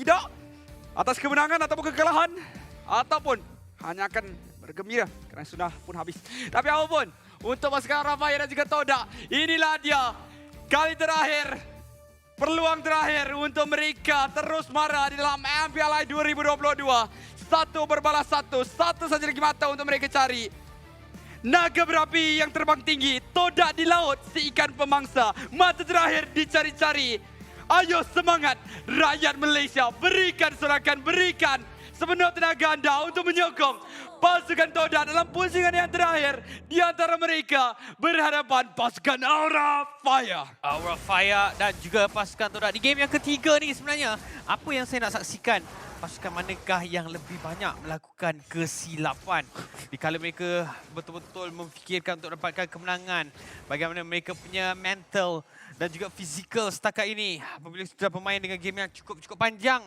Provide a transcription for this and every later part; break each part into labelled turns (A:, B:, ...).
A: tidak atas kemenangan ataupun kekalahan, ataupun hanya akan bergembira kerana sudah pun habis. Tapi apapun, untuk pasukan Aurafaya dan juga Toda, inilah dia kali terakhir, peluang terakhir untuk mereka terus marah di dalam MPLI 2022. Satu berbalas satu saja lagi mata untuk mereka cari. Naga berapi yang terbang tinggi, Toda di laut, si ikan pemangsa, mata terakhir dicari-cari. Ayo semangat rakyat Malaysia, berikan sorakan, berikan sepenuh tenaga anda untuk menyokong pasukan Toda dalam pusingan yang terakhir di antara mereka berhadapan pasukan Aurafaya.
B: Aurafaya dan juga pasukan Toda di game yang ketiga ni sebenarnya. Apa yang saya nak saksikan? Pasukan manakah yang lebih banyak melakukan kesilapan di kala mereka betul-betul memfikirkan untuk dapatkan kemenangan. Bagaimana mereka punya mental dan juga fizikal setakat ini apabila sudah bermain dengan game yang cukup panjang.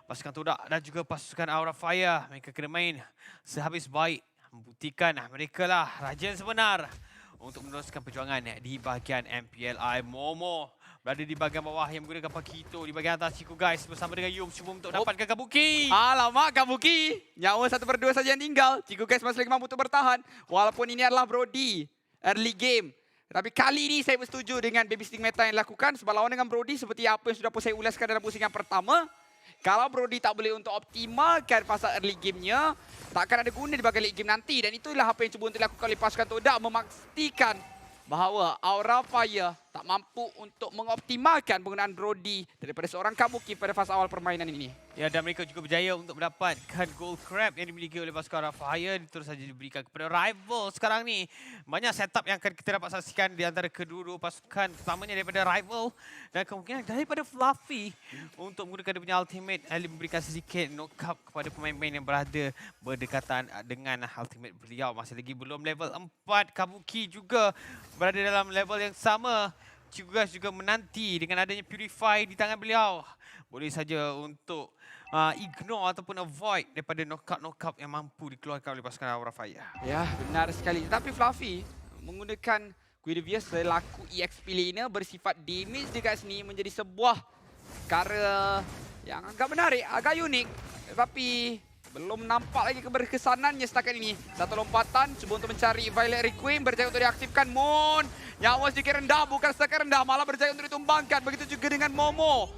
B: Pasukan Toda dan juga pasukan Aurafaya, mereka kena main sehabis baik. Membuktikan mereka lah raja yang sebenar untuk meneruskan perjuangan di bahagian MPLI. Momo berada di bahagian bawah yang menggunakan Pakito. Di bahagian atas Chico Guys bersama dengan Yum cuba untuk dapatkan Kabuki.
A: Alamak, Kabuki. Nyawa 1/2 saja yang tinggal. Chico Guys masih lagi mampu untuk bertahan. Walaupun ini adalah Brody early game. Tapi kali ini saya bersetuju dengan baby stick meta yang dilakukan. Sebab lawan dengan Brody seperti apa yang sudah pun saya ulaskan dalam pusingan pertama. Kalau Brody tak boleh untuk optimalkan fasa early game-nya, takkan ada guna di bahagian late game nanti. Dan itulah apa yang cuba untuk dilakukan oleh pasukan Toda, memastikan bahawa Aurafaya tak mampu untuk mengoptimalkan penggunaan Brody daripada seorang Kabuki pada fasa awal permainan ini.
B: Ya, dan mereka juga berjaya untuk mendapatkan gold crab yang dimiliki oleh pasukan Aurafaya. Terus saja diberikan kepada rival sekarang ni. Banyak setup yang akan kita dapat saksikan di antara kedua-dua pasukan. Pertamanya daripada rival dan kemungkinan daripada Fluffy untuk menggunakan dia punya ultimate. Memberikan sedikit knock-up kepada pemain-pemain yang berada berdekatan dengan ultimate beliau. Masih lagi belum level 4. Kabuki juga berada dalam level yang sama. Juga menanti dengan adanya Purify di tangan beliau. Boleh saja untuk ignore ataupun avoid daripada knockout yang mampu dikeluarkan oleh pasukan Aurafaya.
A: Ya, benar sekali. Tetapi Fluffy menggunakan Guinevere selaku EXP laner bersifat damage dekat sini menjadi sebuah perkara yang agak menarik, agak unik. Tetapi belum nampak lagi keberkesanannya setakat ini. Satu lompatan, cuba untuk mencari Violet Requiem, berjaya untuk diaktifkan. Moon, nyawa sedikit rendah, bukan setakat rendah, malah berjaya untuk ditumbangkan. Begitu juga dengan Momo.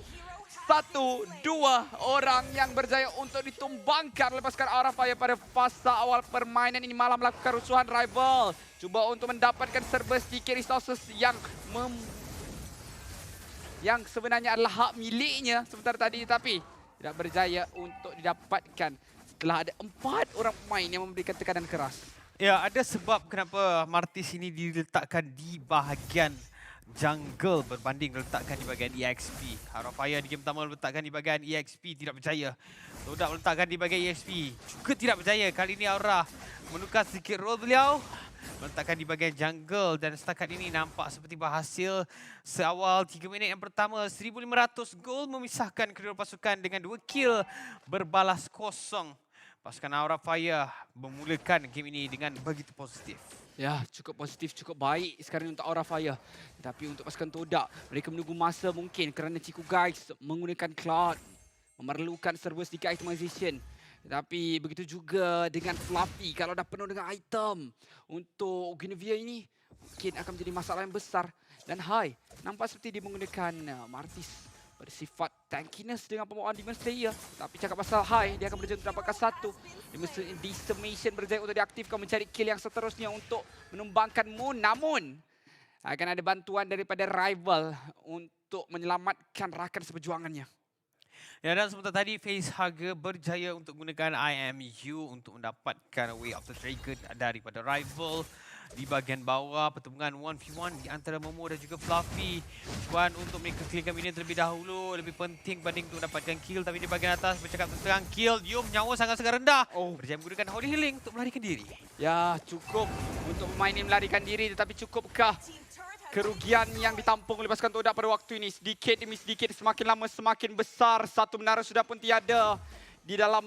A: 1-2 orang yang berjaya untuk ditumbangkan oleh pasukan Aurafaya pada fasa awal permainan ini, malah melakukan rusuhan rival. Cuba untuk mendapatkan serba sedikit resources yang sebenarnya adalah hak miliknya sementara tadi, tetapi tidak berjaya untuk didapatkan setelah ada 4 orang pemain yang memberikan tekanan keras.
B: Ya, ada sebab kenapa Martis ini diletakkan di bahagian jungle berbanding diletakkan di bahagian EXP. Aurafaya di game pertama meletakkan di bahagian EXP, tidak berjaya. Toda meletakkan di bahagian EXP, juga tidak berjaya. Kali ini Aura menukar sedikit role beliau, meletakkan di bahagian jungle dan setakat ini nampak seperti berhasil. Seawal 3 minit yang pertama, 1,500 gol memisahkan kedua pasukan dengan 2 kill berbalas kosong. Pasukan Aurafaya memulakan game ini dengan begitu positif.
A: Ya, cukup positif, cukup baik sekarang untuk Aurafaya. Tetapi untuk pasukan Toda, mereka menunggu masa mungkin kerana Chico Guys menggunakan Cloud, memerlukan server sedikit itemization. Tetapi begitu juga dengan Fluffy, kalau dah penuh dengan item untuk Guinevere ini, mungkin akan menjadi masalah yang besar. Dan Hai, nampak seperti dia menggunakan Martis bersifat tankiness dengan pembawaan Demon Slayer. Tapi cakap pasal Hai, dia akan berjaya untuk dapatkan satu. Decimation berjaya untuk diaktifkan mencari kill yang seterusnya untuk menumbangkan Moon. Namun, akan ada bantuan daripada rival untuk menyelamatkan rakan seperjuangannya.
B: Ya, dan sebentar tadi Face Hugger berjaya untuk menggunakan IMU untuk mendapatkan Way of the Dragon daripada rival. Di bahagian bawah, pertemuan 1v1 di antara Momo dan juga Fluffy. Cuan untuk mereka clearkan minion terlebih dahulu, lebih penting banding untuk mendapatkan kill. Tapi di bahagian atas bercakap tentang kill, Yum nyawa sangat-sangat rendah. Berjaya menggunakan Holy Healing untuk melarikan diri.
A: Ya, cukup untuk pemain ini melarikan diri, tetapi cukupkah kerugian yang ditampung oleh pasukan Toda pada waktu ini? Sedikit demi sedikit, semakin lama semakin besar. Satu menara sudah pun tiada di dalam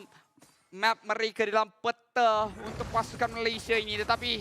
A: map mereka, di dalam peta untuk pasukan Malaysia ini. Tetapi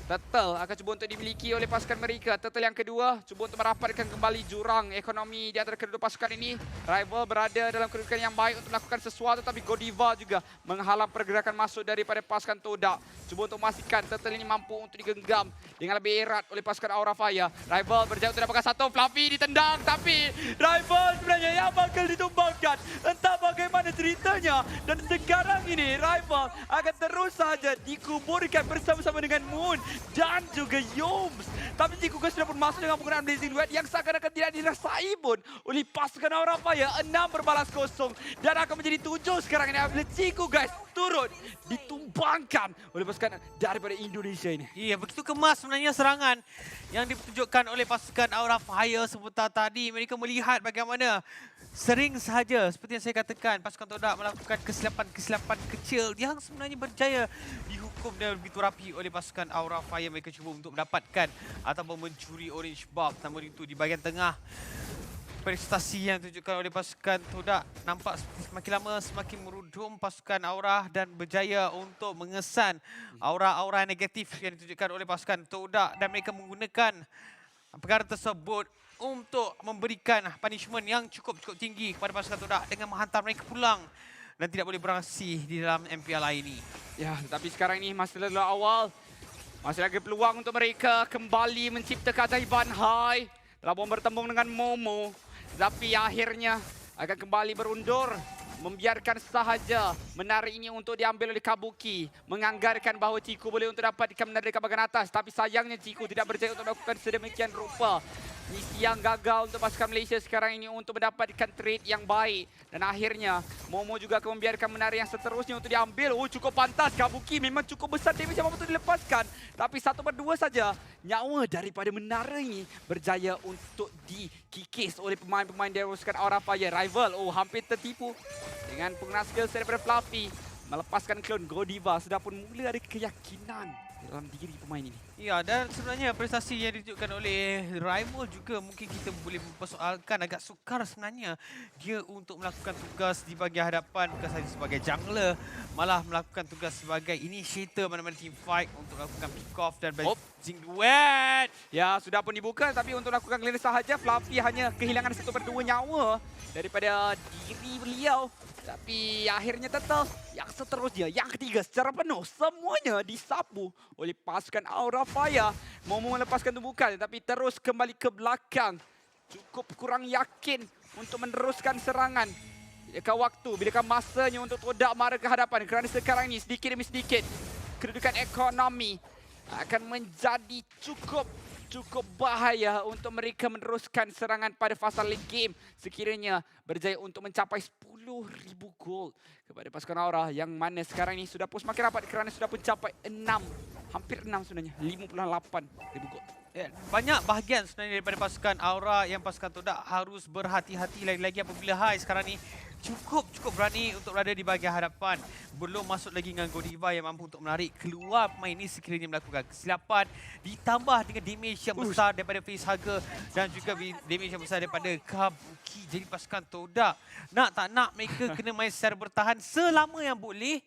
A: Turtle akan cuba untuk dimiliki oleh pasukan mereka. Turtle yang kedua cuba untuk merapatkan kembali jurang ekonomi di antara kedua pasukan ini. Rival berada dalam kedudukan yang baik untuk melakukan sesuatu, tapi Godiva juga menghalang pergerakan masuk daripada pasukan Todak. Cuba untuk memastikan Turtle ini mampu untuk digenggam dengan lebih erat oleh pasukan Aura Fire. Rival berjaya untuk dapatkan satu. Fluffy ditendang, tapi Rival sebenarnya yang bakal ditumbangkan. Entah bagaimana ceritanya. Dan sekarang ini Rival akan terus saja dikuburkan bersama-sama dengan Moon dan juga Yoms. Tapi Cikuga sudah pun masuk dengan penggunaan Blazing Duet yang seakan-akan tidak dirasai pun oleh pasukan Aura Fire. 6 berbalas kosong dan akan menjadi 7 sekarang ini apabila Cikuga turut ditumbangkan oleh pasukan daripada Indonesia ini.
B: Iya, begitu kemas sebenarnya serangan yang ditunjukkan oleh pasukan Aura Fire sebentar tadi. Mereka melihat bagaimana sering sahaja seperti yang saya katakan, pasukan Todak melakukan kesilapan-kesilapan kecil yang sebenarnya berjaya dihukum dan begitu rapi oleh pasukan Aura Fire. Mereka cuba untuk mendapatkan ataupun mencuri orange buff. Namun itu di bahagian tengah, prestasi yang ditunjukkan oleh pasukan Todak nampak semakin lama semakin merudum pasukan Aura dan berjaya untuk mengesan aura-aura negatif yang ditunjukkan oleh pasukan Todak, dan mereka menggunakan perkara tersebut untuk memberikan punishment yang cukup tinggi kepada pasukan Todak dengan menghantar mereka pulang dan tidak boleh beraksi di dalam MPLA ini.
A: Ya, tapi sekarang ini masih adalah awal. Masih lagi peluang untuk mereka kembali mencipta keajaiban high. Telah pun bertembung dengan Momo. Tapi akhirnya akan kembali berundur. Membiarkan sahaja menara ini untuk diambil oleh Kabuki. Menganggarkan bahawa Ciku boleh untuk dapatkan menara dekat bahagian atas. Tapi sayangnya Ciku tidak berjaya untuk melakukan sedemikian rupa. Misi yang gagal untuk pasukan Malaysia sekarang ini untuk mendapatkan trade yang baik. Dan akhirnya Momo juga akan membiarkan menara yang seterusnya untuk diambil. Oh, cukup pantas. Kabuki memang cukup besar damage yang mampu untuk dilepaskan. Tapi 1/2 saja nyawa daripada menara ini berjaya untuk dikikis oleh pemain-pemain dari pasukan Aura Fire. Rival, oh hampir tertipu dengan penggunaan skill daripada Fluffy. Melepaskan klon Godiva sudah pun mula ada keyakinan dalam diri pemain ini.
B: Ya, dan sebenarnya prestasi yang ditunjukkan oleh Rival juga mungkin kita boleh mempersoalkan, agak sukar sebenarnya dia untuk melakukan tugas di bahagian hadapan, bukan sahaja sebagai jungler, malah melakukan tugas sebagai initiator mana-mana team fight untuk melakukan pick off dan Blazing Duet.
A: Ya, sudah pun dibuka, tapi untuk lakukan clearance sahaja Fluffy hanya kehilangan 1/2 nyawa daripada diri beliau. Tapi akhirnya tetap yang seterusnya, yang ketiga secara penuh semuanya disapu oleh pasukan Aura Fire. Mau melepaskan tumbukan tapi terus kembali ke belakang. Cukup kurang yakin untuk meneruskan serangan. Bilakah waktu, bilakah masanya untuk Todak marah ke hadapan. Kerana sekarang ini sedikit demi sedikit kedudukan ekonomi akan menjadi cukup bahaya untuk mereka meneruskan serangan pada fasa late game. Sekiranya berjaya untuk mencapai 10,000 gol kepada pasukan Aura, yang mana sekarang ini sudah pun semakin rapat kerana sudah pun capai 6, hampir 6 sebenarnya, 58,000 gol.
B: Ya, banyak bahagian sebenarnya daripada pasukan Aura yang pasukan Todak harus berhati-hati lagi-lagi apabila Hai sekarang ni cukup berani untuk berada di bahagian hadapan. Belum masuk lagi dengan Godiva yang mampu untuk menarik keluar pemain ini sekiranya melakukan kesilapan. Ditambah dengan damage yang besar daripada Facehugger dan juga damage yang besar daripada Kabuki. Jadi pasukan Todak nak tak nak mereka kena main secara bertahan selama yang boleh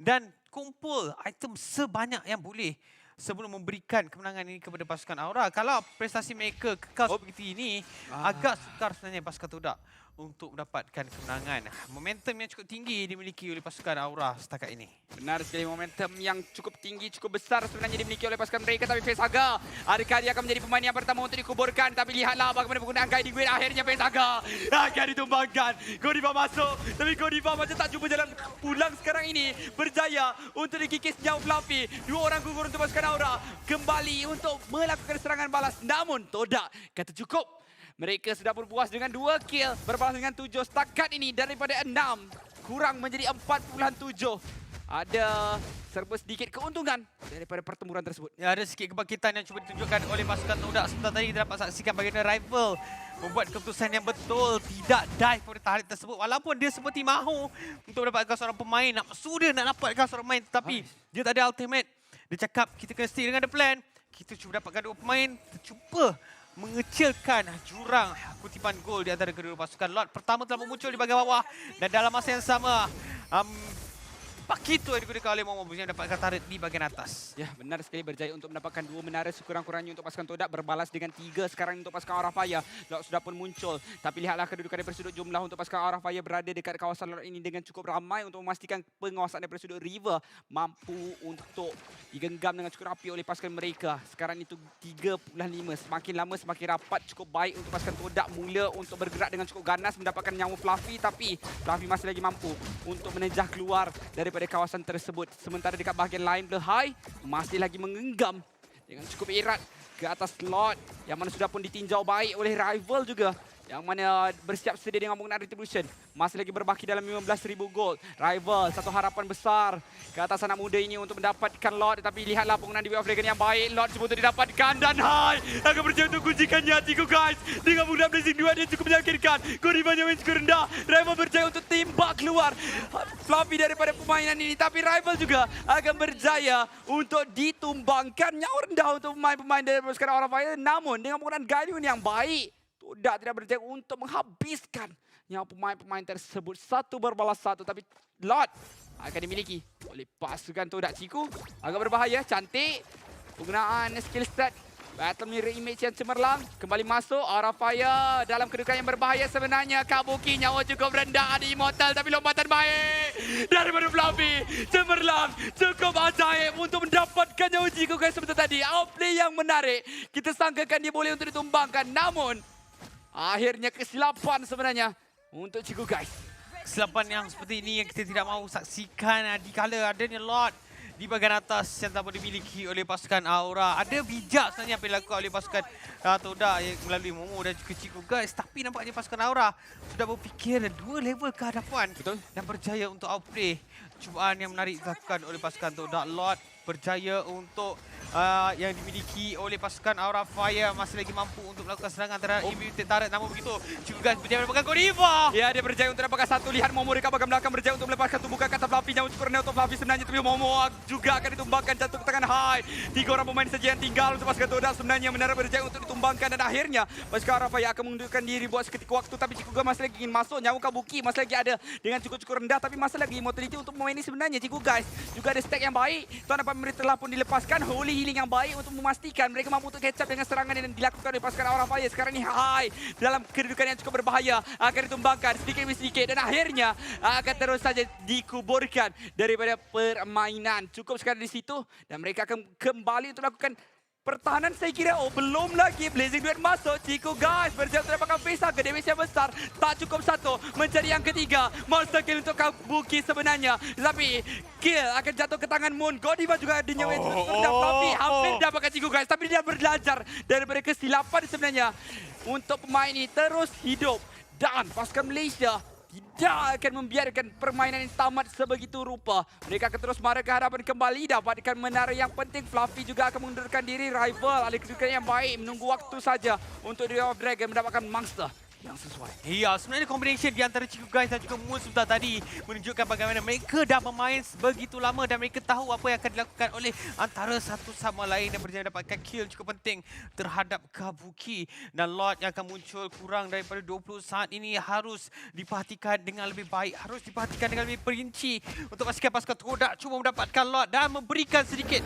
B: dan kumpul item sebanyak yang boleh sebelum memberikan kemenangan ini kepada pasukan Aura. Kalau prestasi mereka kekal seperti ini, agak sukar sebenarnya pasukan Todak untuk mendapatkan kemenangan. Momentum yang cukup tinggi dimiliki oleh pasukan Aura setakat ini.
A: Benar sekali, momentum yang cukup tinggi, cukup besar sebenarnya dimiliki oleh pasukan mereka. Tapi Facehugger, adakah dia akan menjadi pemain yang pertama untuk dikuburkan? Tapi lihatlah bagaimana penggunaan Guiding Wind. Akhirnya Facehugger akan ditumbangkan. Godiva masuk, tapi Godiva macam tak jumpa jalan pulang sekarang ini. Berjaya untuk dikikis jauh Fluffy. 2 orang gugur untuk pasukan Aura. Kembali untuk melakukan serangan balas. Namun Todak kata cukup. Mereka sudah berpuas dengan 2 kill. Berbalas dengan 7 setakat ini daripada 6. Kurang menjadi 4.7. Ada serba sedikit keuntungan daripada pertempuran tersebut.
B: Ya, ada sikit kebangkitan yang cuba ditunjukkan oleh pasukan Todak. Sebentar tadi kita dapat saksikan bagaimana Rival membuat keputusan yang betul. Tidak dive pada tarik tersebut. Walaupun dia seperti mahu untuk mendapatkan seorang pemain. Sudah nak dapatkan seorang pemain. Tetapi dia tak ada ultimate. Dia cakap kita kena stick dengan the plan. Kita cuba dapatkan 2 pemain. Cuba mengecilkan jurang kutipan gol di antara kedua pasukan. Lot pertama telah muncul di bahagian bawah dan dalam masa yang sama Tapak itu yang digunakan oleh Momo yang mendapatkan turret di bahagian atas.
A: Ya, benar sekali berjaya untuk mendapatkan 2 menara sekurang-kurangnya untuk pasukan Todak berbalas dengan 3 sekarang untuk pasukan Aura Fire. Lot sudah pun muncul, tapi lihatlah kedudukan daripada sudut jumlah untuk pasukan Aura Fire berada dekat kawasan Lot ini dengan cukup ramai untuk memastikan penguasaan daripada sudut River mampu untuk digenggam dengan cukup rapi oleh pasukan mereka. Sekarang itu 3.5, semakin lama semakin rapat, cukup baik untuk pasukan Todak mula untuk bergerak dengan cukup ganas mendapatkan nyawa Fluffy, tapi Fluffy masih lagi mampu untuk menejah keluar daripada kawasan tersebut. Sementara dekat bahagian lain The High masih lagi mengenggam dengan cukup erat ke atas slot yang mana sudah pun ditinjau baik oleh rival juga, yang mana bersiap sedia dengan menggunakan Retribution. Masih lagi berbaki dalam 15,000 gold. Rival, satu harapan besar ke atas anak muda ini untuk mendapatkan Lord. Tapi lihatlah penggunaan di Way of Dragon yang baik. Lord cuba untuk didapatkan dan High akan berjaya untuk kuncikannya. Tiga guys, dengan menggunakan Blazing 2 dia cukup menyakitkan. Koribanya main cukup rendah. Rival berjaya untuk tembak keluar Fluffy daripada permainan ini. Tapi Rival juga akan berjaya untuk ditumbangkan. Nyawa rendah untuk pemain-pemain dari pasukan Aura Fire. Namun dengan penggunaan Guardian yang baik, Todak tidak berjaya untuk menghabiskan nyawa pemain-pemain tersebut. 1 berbalas 1, tapi Lord akan dimiliki oleh pasukan Todak. Ciku agak berbahaya, cantik penggunaan skill set. Battle mirror image yang cemerlang kembali masuk. Aura Fire dalam kedudukan yang berbahaya sebenarnya. Kabuki nyawa cukup rendah di Immortal, tapi lompatan baik daripada Fluffy. Cemerlang cukup ajaib untuk mendapatkan nyawa Ciku guys seperti tadi. Outplay yang menarik. Kita sangkakan dia boleh untuk ditumbangkan, namun akhirnya kesilapan sebenarnya untuk Ciku guys.
B: Kesilapan yang seperti ini yang kita tidak mahu saksikan dikala adanya Lord di bahagian atas yang tak boleh dimiliki oleh pasukan Aura. Ada bijak sebenarnya apa yang dilakukan oleh pasukan Todak yang melalui Momo dan juga Ciku guys. Tapi nampaknya pasukan Aura sudah berfikir 2 level ke hadapan.
A: Betul.
B: Dan berjaya untuk outplay. Cubaan yang menarik dilakukan oleh pasukan Todak. Lord berjaya untuk yang dimiliki oleh pasukan Aura Fire masih lagi mampu untuk melakukan serangan terhadap Immunity Turret. Namun begitu, Ciku guys berjaya mendapatkan Godiva.
A: Ya, dia berjaya untuk dapatkan 1. Lihat Momo dekat bahagian belakang berjaya untuk melepaskan tumbukan kata Fluffy. Nyawa cukup rendah untuk Fluffy sebenarnya, tapi Momo juga akan ditumbangkan. Jatuh ke tangan High. 3 orang pemain saja yang tinggal untuk pasukan Todak sebenarnya. Menara berjaya untuk ditumbangkan dan akhirnya pasukan Aura Fire akan mengundurkan diri buat seketika waktu. Tapi Ciku guys masih lagi ingin masuk. Nyawa Kabuki masih lagi ada dengan cukup rendah, tapi masih lagi immortality untuk pemain ini sebenarnya. Ciku guys juga ada stack yang baik. Tuan dapat memberi telah pun dilepaskan. Holy healing yang baik untuk memastikan mereka mampu untuk catch up dengan serangan yang dilakukan oleh pasukan Aura Fire. Sekarang ini High dalam kedudukan yang cukup berbahaya akan ditumbangkan sedikit demi sedikit dan akhirnya akan terus saja dikuburkan daripada permainan. Cukup sekali di situ dan mereka akan kembali untuk melakukan pertahanan. Saya kira belum lagi Blazing Duet masuk. Ciku guys berjaya untuk dapatkan face ke damage yang besar. Tak cukup 1, mencari yang ketiga. Monster kill untuk Kabuki sebenarnya, tapi kill akan jatuh ke tangan Moon. Godiva juga ada nyawa yang cukup rendah. Fluffy hampir dapatkan Ciku guys, tapi dia belajar daripada kesilapan sebenarnya untuk pemain ini terus hidup. Dan pasukan Malaysia tidak akan membiarkan permainan ini tamat sebegitu rupa. Mereka akan terus marah ke hadapan kembali. Dapatkan menara yang penting. Fluffy juga akan mengundurkan diri. Rival ada kedudukan yang baik. Menunggu waktu saja untuk The Way of Dragon mendapatkan monster yang sesuai.
B: Ya, sebenarnya combination di antara Ciku guys dan juga Moon sebentar tadi menunjukkan bagaimana mereka dah bermain sebegitu lama dan mereka tahu apa yang akan dilakukan oleh antara satu sama lain dan berjaya dapatkan kill cukup penting terhadap Kabuki. Dan Lord yang akan muncul kurang daripada 20 saat ini harus diperhatikan dengan lebih baik, harus diperhatikan dengan lebih perinci untuk pastikan pasukan Todak cuma mendapatkan Lord dan memberikan sedikit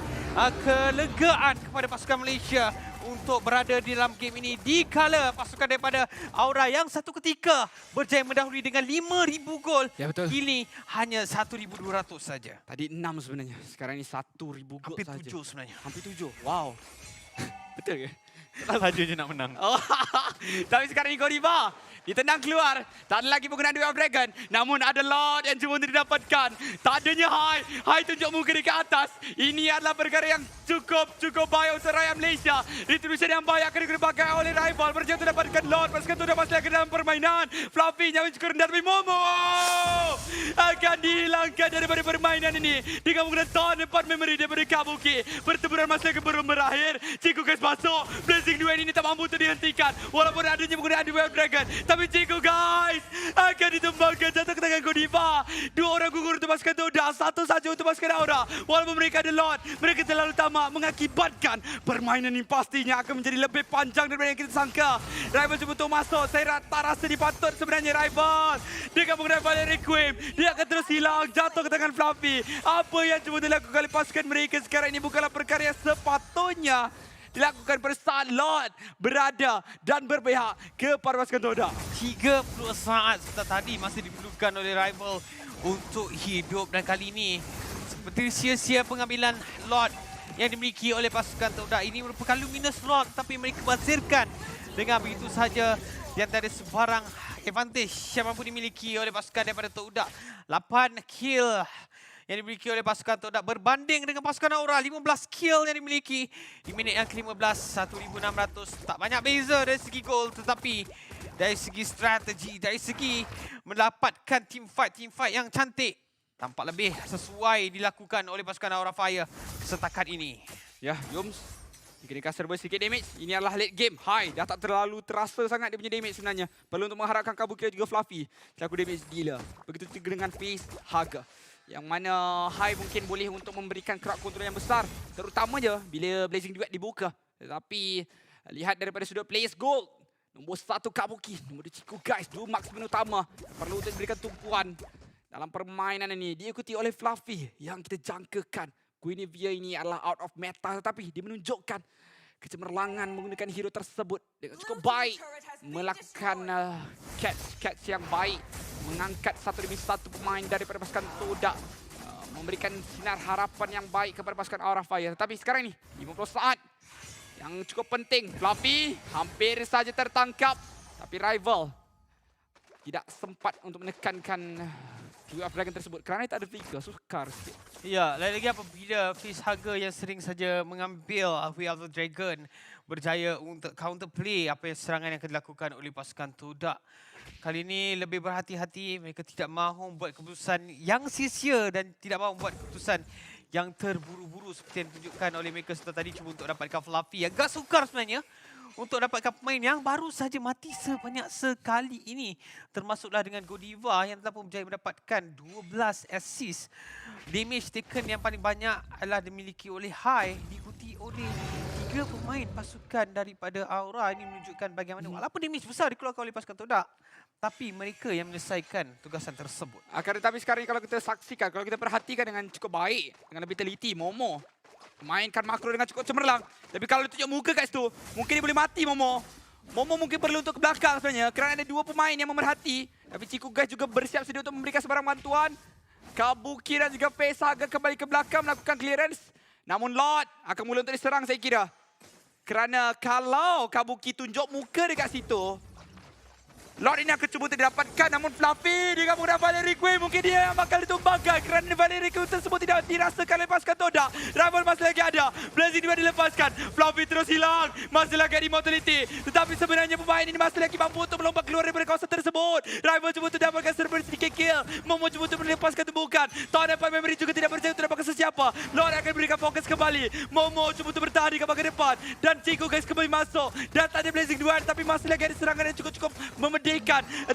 B: kelegaan kepada pasukan Malaysia untuk berada di dalam game ini dikala pasukan daripada Aura yang satu ketika berjaya mendahului dengan 5,000 gol.
A: Ya, betul.
B: Kini hanya 1,200 saja.
A: Tadi 6 sebenarnya. Sekarang ini 1,000 gol
B: Hampir
A: saja.
B: 7 sebenarnya.
A: Hampir 7. Wow. Betul ke?
B: Saja je nak menang.
A: Tapi sekarang ini Godiva ditendang keluar. Tak ada lagi penggunaan The Way of Dragon. Namun ada Lord yang cuma untuk didapatkan. Tak adanya High. High tunjuk muka dekat atas. Ini adalah perkara yang cukup baik untuk rakyat Malaysia. Retribution yang baik akan digunakan oleh rival. Berjaya untuk dapatkan Lord. Pasukan Todak masih lagi dalam permainan. Fluffy nyawa cukup rendah tapi Momo akan dihilangkan daripada permainan ini. Dengan menggunakan tahun 4 memory daripada Kabuki. Pertempuran masih lagi belum berakhir. Ciku guys masuk. Blazing Duet ini tak mampu untuk dihentikan. Walaupun adanya penggunaan The Way of Dragon. Tapi Ciku guys akan ditumbangkan jatuh ke tangan Godiva. 2 orang gugur untuk pasukan Todak. 1 saja untuk pasukan Aura. Walaupun mereka ada Lord, mereka terlalu tamak mengakibatkan permainan ini pastinya akan menjadi lebih panjang daripada yang kita sangka. Rival cuba untuk masuk. Saya tak rasa dipatut sebenarnya Rival. Dia akan menggunakan Valerie Queen. Dia akan terus hilang jatuh ke tangan Fluffy. Apa yang cuba dilakukan oleh pasukan mereka sekarang ini bukanlah perkara yang sepatutnya dilakukan pada saat Lord berada dan berpihak kepada pasukan Toda.
B: 30 saat setelah tadi masih diperlukan oleh rival untuk hidup, dan kali ini seperti sia-sia pengambilan Lord yang dimiliki oleh pasukan Toda. Ini merupakan Luminous Lord tapi mereka bazirkan dengan begitu saja yang tak ada sebarang advantage yang mampu dimiliki oleh pasukan daripada Toda. 8 kill yang dimiliki oleh pasukan Toda berbanding dengan pasukan Aura 15 kill yang dimiliki di minit yang ke-15. 1,600 tak banyak beza dari segi gol, tetapi dari segi strategi, dari segi mendapatkan team fight yang cantik, tampak lebih sesuai dilakukan oleh pasukan Aura Fire setakat ini.
A: Ya, Yums. Dikenakan serba sikit damage. Ini adalah late game. High. Dah tak terlalu terasa sangat dia punya damage sebenarnya. Perlu untuk mengharapkan Kabuki dan juga Fluffy. Selaku damage dealer. Begitu juga dengan Face Haga. Yang mana High mungkin boleh untuk memberikan crowd control yang besar. Terutama je bila Blazing Duet dibuka. Tetapi lihat daripada sudut players gold. Nombor 1 Kabuki. Nombor 2 Chico guys. 2 marksman utama. Perlu untuk diberikan tumpuan dalam permainan ini. Diikuti oleh Fluffy yang kita jangkakan Guinevere ini adalah out of meta, tetapi dia menunjukkan kecemerlangan menggunakan hero tersebut dengan cukup baik, melakukan catch yang baik, mengangkat satu demi satu pemain daripada pasukan Toda, memberikan sinar harapan yang baik kepada pasukan Aura Fire. Tetapi sekarang ini 50 saat yang cukup penting. Fluffy hampir saja tertangkap, tapi rival tidak sempat untuk menekankan Wheel of Dragon tersebut kerana tak ada figure, sukar sikit.
B: Ya, lagi-lagi apabila Face Haga yang sering saja mengambil Wheel of the Dragon berjaya untuk counter play apa yang serangan yang akan dilakukan oleh pasukan Toda. Kali ini lebih berhati-hati, mereka tidak mahu membuat keputusan yang sia-sia dan tidak mahu membuat keputusan yang terburu-buru seperti yang ditunjukkan oleh mereka setelah tadi cuba untuk dapatkan Fluffy. Agak sukar sebenarnya untuk dapatkan pemain yang baru saja mati sebanyak sekali ini. Termasuklah dengan Godiva yang telah pun berjaya mendapatkan 12 assist. Damage taken yang paling banyak adalah dimiliki oleh High, diikuti oleh 3 pemain pasukan daripada Aura. Ini menunjukkan bagaimana walaupun damage besar dikeluarkan oleh pasukan Toda, tapi mereka yang menyelesaikan tugasan tersebut.
A: Akan tetapi sekarang kalau kita saksikan, kalau kita perhatikan dengan cukup baik, dengan lebih teliti, Momo mainkan makro dengan cukup cemerlang. Tapi kalau dia tunjuk muka kat situ, mungkin dia boleh mati Momo. Momo mungkin perlu untuk ke belakang sebenarnya kerana ada 2 pemain yang memerhati. Tapi Chico guys juga bersiap sedia untuk memberikan sebarang bantuan. Kabuki dan juga Face Haga kembali ke belakang melakukan clearance. Namun Lord akan mula untuk diserang saya kira. Kerana kalau Kabuki tunjuk muka dekat situ, Lord ini akan cuba untuk didapatkan, namun Fluffy digabung dengan Valerie Queen. Mungkin dia yang bakal ditumbangkan kerana Valerie Queen tersebut tidak dirasakan oleh pasukan Toda. Rival masih lagi ada. Blazing juga dilepaskan. Fluffy terus hilang. Masih lagi ada immortality. Tetapi sebenarnya pemain ini masih lagi mampu untuk melompat keluar daripada kawasan tersebut. Rival cuba untuk dapatkan server sedikit kill. Momo cuba untuk melepaskan tumbukan. Tak dapat memory juga tidak berjaya untuk dapatkan sesiapa. Lord akan berikan fokus kembali. Momo cuba untuk bertahan di bahagian depan. Dan Chico guys kembali masuk. Dan tak ada Blazing Duel, tapi masih lagi ada serangan yang cukup memedihkan.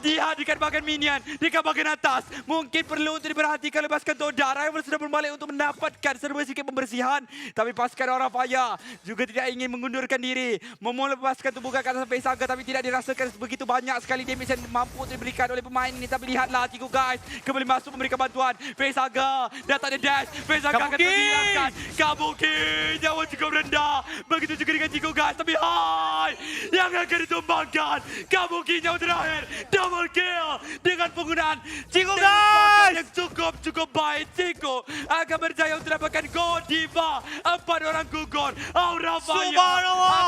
A: Dia dekat bahagian minion, dekat bahagian atas. Mungkin perlu untuk diperhatikan oleh pasukan Toda. Rival sudah berbalik untuk mendapatkan serba sikit pembersihan. Tapi pasukan Aura Fire juga tidak ingin mengundurkan diri. Memulai pasukan tubuhkan ke atas Face Haga, tapi tidak dirasakan begitu banyak sekali damage yang mampu diberikan oleh pemain ini. Tapi lihatlah Chico guys kembali masuk memberikan bantuan. Face Haga dah tak ada dash. Face Haga akan terhilangkan. Kabuki nyawa cukup rendah. Begitu juga dengan Chico guys. Tapi Hai yang akan ditumbangkan. Kabuki nyawa terakhir. Double kill dengan penggunaan
B: Chico guys
A: yang cukup baik. Chico akan berjaya untuk dapatkan Godiva. 4 orang gugur. Aura Fire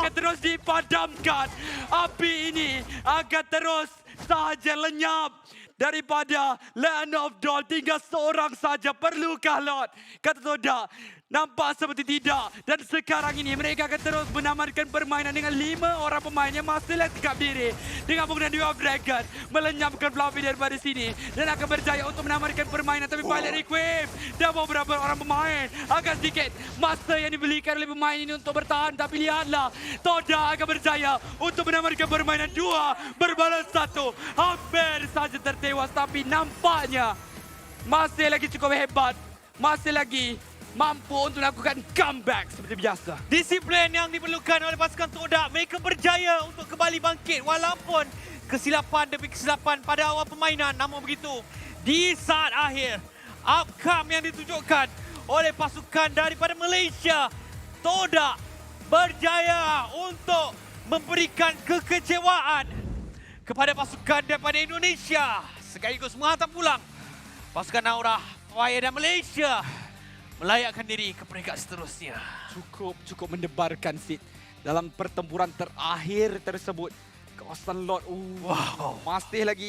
A: akan terus dipadamkan. Api ini akan terus sahaja lenyap daripada Land of Dawn. Tinggal seorang saja. Perlukah Lord? Kata Toda. Nampak seperti tidak. Dan sekarang ini mereka akan terus menamatkan permainan dengan 5 orang pemain yang masih lagi tegap diri. Dengan penggunaan Wheel of Dragon. Melenyapkan Fluffy daripada sini. Dan akan berjaya untuk menamatkan permainan. Tapi Valerie Queen dan beberapa orang pemain. Agak sedikit masa yang dibelikan oleh pemain ini untuk bertahan. Tapi lihatlah. Toda akan berjaya untuk menamatkan permainan 2 berbalas 1. Hampir saja tertewas. Tapi nampaknya masih lagi cukup hebat. Masih lagi mampu untuk melakukan comeback seperti biasa.
B: Disiplin yang diperlukan oleh pasukan Toda. Mereka berjaya untuk kembali bangkit walaupun kesilapan demi kesilapan pada awal permainan. Namun begitu, di saat akhir outcome yang ditunjukkan oleh pasukan daripada Malaysia. Todak berjaya untuk memberikan kekecewaan kepada pasukan daripada Indonesia. Sekaligus menghantar pulang pasukan Aura Fire dan Malaysia melayakkan diri ke peringkat seterusnya.
A: Cukup mendebarkan, Sid. Dalam pertempuran terakhir tersebut, kawasan Lord,
B: Wow.
A: masih lagi